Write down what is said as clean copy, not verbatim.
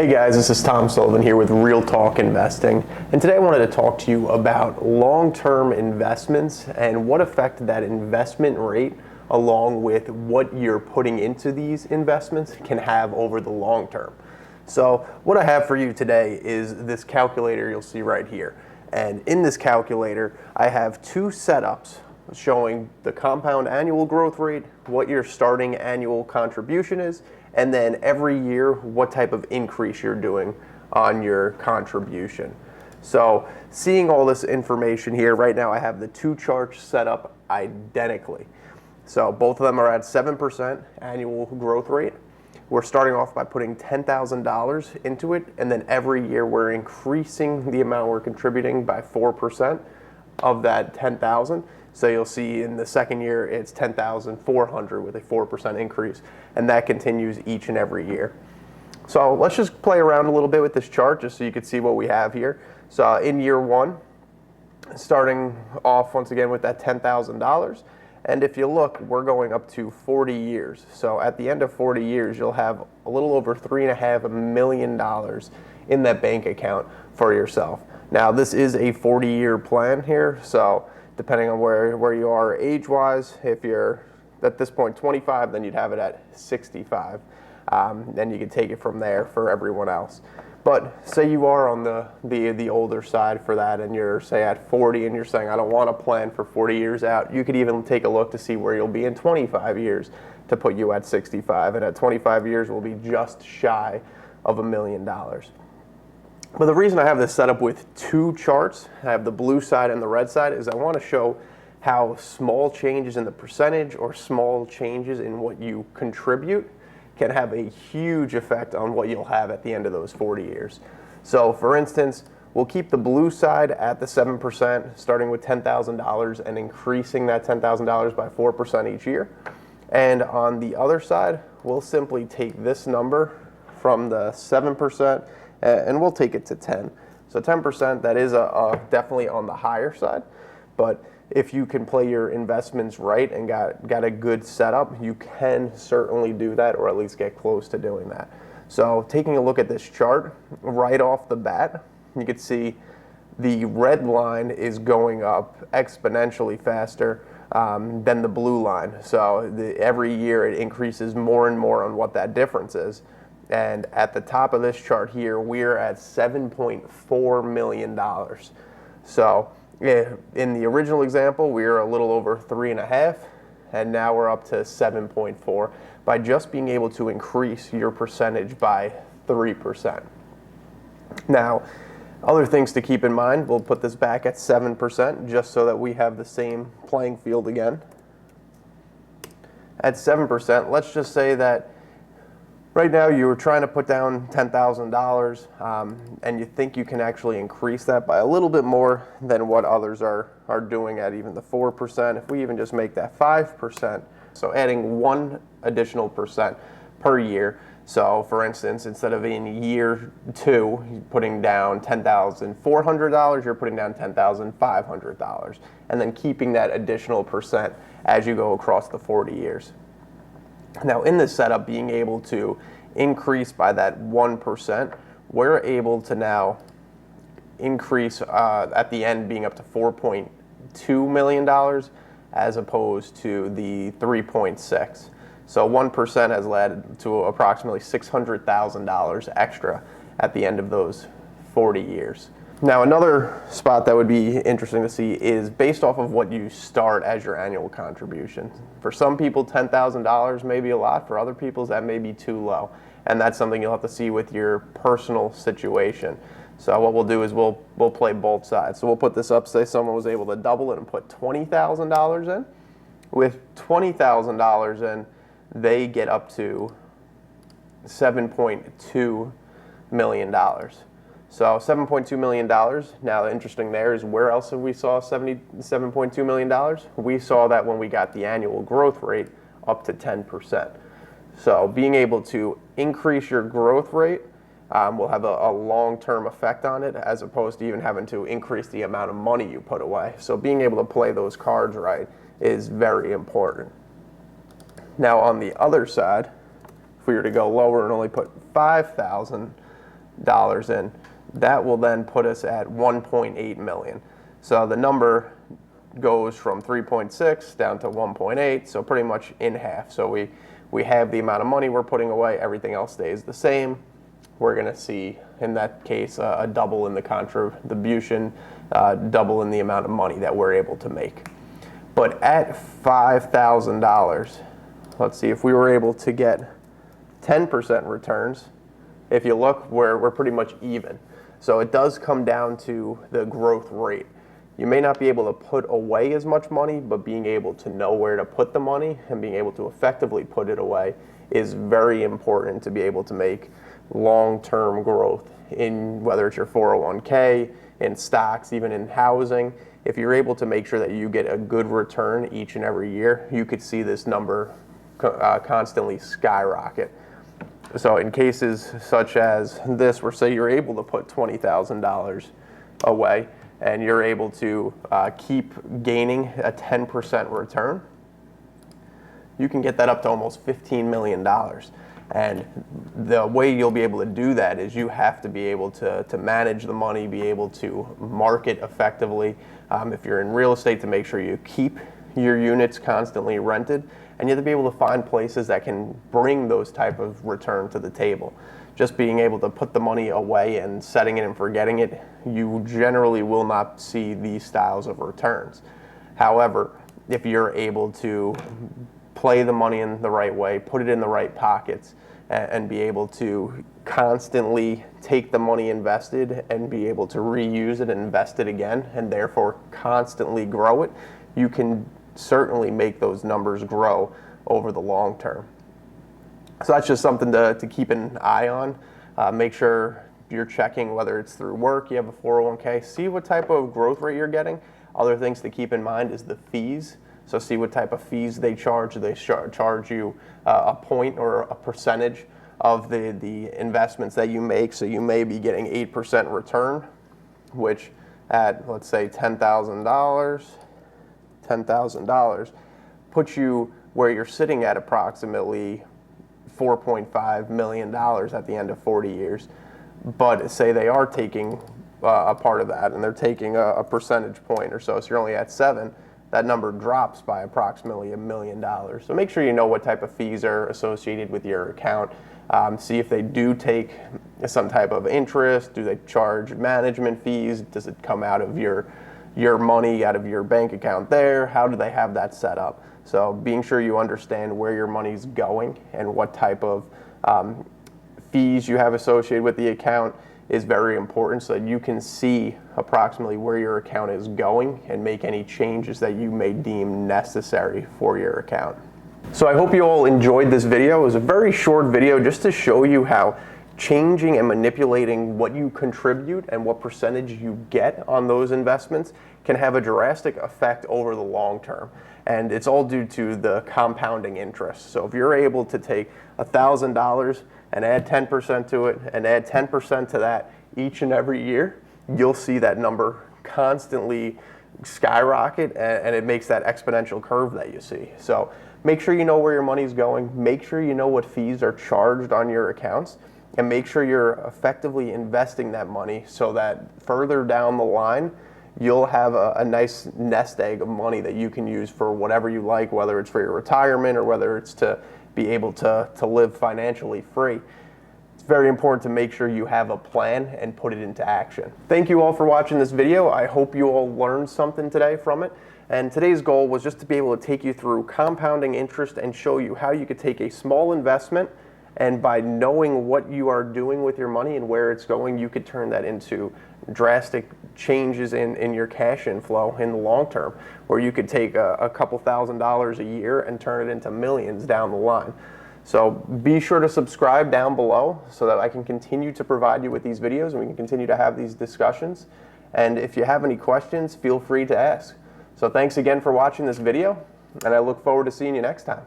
Hey guys, this is Tom Sullivan here with RealTalk Investing, and today I wanted to talk to you about long-term investments and what effect that investment rate along with what you're putting into these investments can have over the long term. So what I have for you today is this calculator you'll see right here, and in this calculator I have two setups showing the compound annual growth rate, what your starting annual contribution is, and then every year what type of increase you're doing on your contribution. So seeing all this information here, right now I have the two charts set up identically. So both of them are at 7% annual growth rate. We're starting off by putting $10,000 into it, and then every year we're increasing the amount we're contributing by 4% of that 10,000. So you'll see in the second year it's 10,400 with a 4% increase, and that continues each and every year. So let's just play around a little bit with this chart just so you can see what we have here. So in year one, starting off once again with that $10,000, and if you look, we're going up to 40 years. So at the end of 40 years, you'll have a little over $3.5 million in that bank account for yourself. Now this is a 40-year plan here, so depending on where you are age-wise, if you're at this point 25, then you'd have it at 65. Then you can take it from there for everyone else. But say you are on the older side for that, and you're say at 40 and you're saying, I don't want to plan for 40 years out, you could even take a look to see where you'll be in 25 years to put you at 65. And at 25 years, we'll be just shy of $1 million. But the reason I have this set up with two charts, I have the blue side and the red side, is I want to show how small changes in the percentage or small changes in what you contribute can have a huge effect on what you'll have at the end of those 40 years. So for instance, we'll keep the blue side at the 7%, starting with $10,000 and increasing that $10,000 by 4% each year. And on the other side, we'll simply take this number from the 7% and we'll take it to 10. So 10%, that is definitely on the higher side, but if you can play your investments right and got a good setup, you can certainly do that, or at least get close to doing that. So taking a look at this chart, right off the bat, you can see the red line is going up exponentially faster than the blue line. So every year it increases more and more on what that difference is. And at the top of this chart here, we're at $7.4 million. So in the original example, we were a little over 3.5, and now we're up to 7.4 by just being able to increase your percentage by 3%. Now, other things to keep in mind, we'll put this back at 7% just so that we have the same playing field again. At 7%, let's just say that right now you were trying to put down $10,000 and you think you can actually increase that by a little bit more than what others are doing at even the 4%. If we even just make that 5%, so adding 1 additional percent per year. So for instance, instead of in year 2 putting down $10,400, you're putting down $10,500, and then keeping that additional percent as you go across the 40 years. Now in this setup, being able to increase by that 1%, we're able to now increase at the end being up to $4.2 million as opposed to the 3.6. So 1% has led to approximately $600,000 extra at the end of those 40 years. Now another spot that would be interesting to see is based off of what you start as your annual contribution. For some people, $10,000 may be a lot. For other people, that may be too low. And that's something you'll have to see with your personal situation. So what we'll do is we'll play both sides. So we'll put this up, say someone was able to double it and put $20,000 in. With $20,000 in, they get up to $7.2 million. So $7.2 million. Now, the interesting there is where else have we saw $7.2 million? We saw that when we got the annual growth rate up to 10%. So being able to increase your growth rate will have a long-term effect on it, as opposed to even having to increase the amount of money you put away. So being able to play those cards right is very important. Now on the other side, if we were to go lower and only put $5,000 in. That will then put us at 1.8 million. So the number goes from 3.6 down to 1.8, so pretty much in half. So we have the amount of money we're putting away, everything else stays the same. We're going to see, in that case, a double in the contribution, double in the amount of money that we're able to make. But at $5,000, let's see, if we were able to get 10% returns, if you look, we're pretty much even. So it does come down to the growth rate. You may not be able to put away as much money, but being able to know where to put the money and being able to effectively put it away is very important to be able to make long-term growth in whether it's your 401k, in stocks, even in housing. If you're able to make sure that you get a good return each and every year, you could see this number constantly skyrocket. So in cases such as this, where say you're able to put $20,000 away and you're able to keep gaining a 10% return, you can get that up to almost $15 million. And the way you'll be able to do that is you have to be able to manage the money, be able to market effectively. If you're in real estate, to make sure you keep your units constantly rented, and you have to be able to find places that can bring those type of return to the table. Just being able to put the money away and setting it and forgetting it, you generally will not see these styles of returns. However, if you're able to play the money in the right way, put it in the right pockets, and be able to constantly take the money invested and be able to reuse it and invest it again, and therefore constantly grow it, you can certainly make those numbers grow over the long term. So that's just something to keep an eye on. Make sure you're checking whether it's through work, you have a 401k, see what type of growth rate you're getting. Other things to keep in mind is the fees. So see what type of fees they charge. They charge you a point or a percentage of the investments that you make. So you may be getting 8% return, which at, let's say, $10,000 puts you where you're sitting at approximately $4.5 million at the end of 40 years. But say they are taking a part of that and they're taking a percentage point or so you're only at 7, that number drops by approximately $1 million. So make sure you know what type of fees are associated with your account. See if they do take some type of interest. Do they charge management fees? Does it come out of your money, out of your bank account there? How do they have that set up? So being sure you understand where your money's going and what type of fees you have associated with the account is very important, so that you can see approximately where your account is going and make any changes that you may deem necessary for your account. So I hope you all enjoyed this video. It was a very short video just to show you how changing and manipulating what you contribute and what percentage you get on those investments can have a drastic effect over the long term. And it's all due to the compounding interest. So if you're able to take $1,000 and add 10% to it and add 10% to that each and every year, you'll see that number constantly skyrocket, and it makes that exponential curve that you see. So make sure you know where your money's going, make sure you know what fees are charged on your accounts, and make sure you're effectively investing that money so that further down the line, you'll have a nice nest egg of money that you can use for whatever you like, whether it's for your retirement or whether it's to be able to live financially free. It's very important to make sure you have a plan and put it into action. Thank you all for watching this video. I hope you all learned something today from it. And today's goal was just to be able to take you through compounding interest and show you how you could take a small investment, and by knowing what you are doing with your money and where it's going, you could turn that into drastic changes in your cash inflow in the long term, where you could take a couple $1,000s a year and turn it into millions down the line. So be sure to subscribe down below so that I can continue to provide you with these videos and we can continue to have these discussions. And if you have any questions, feel free to ask. So thanks again for watching this video, and I look forward to seeing you next time.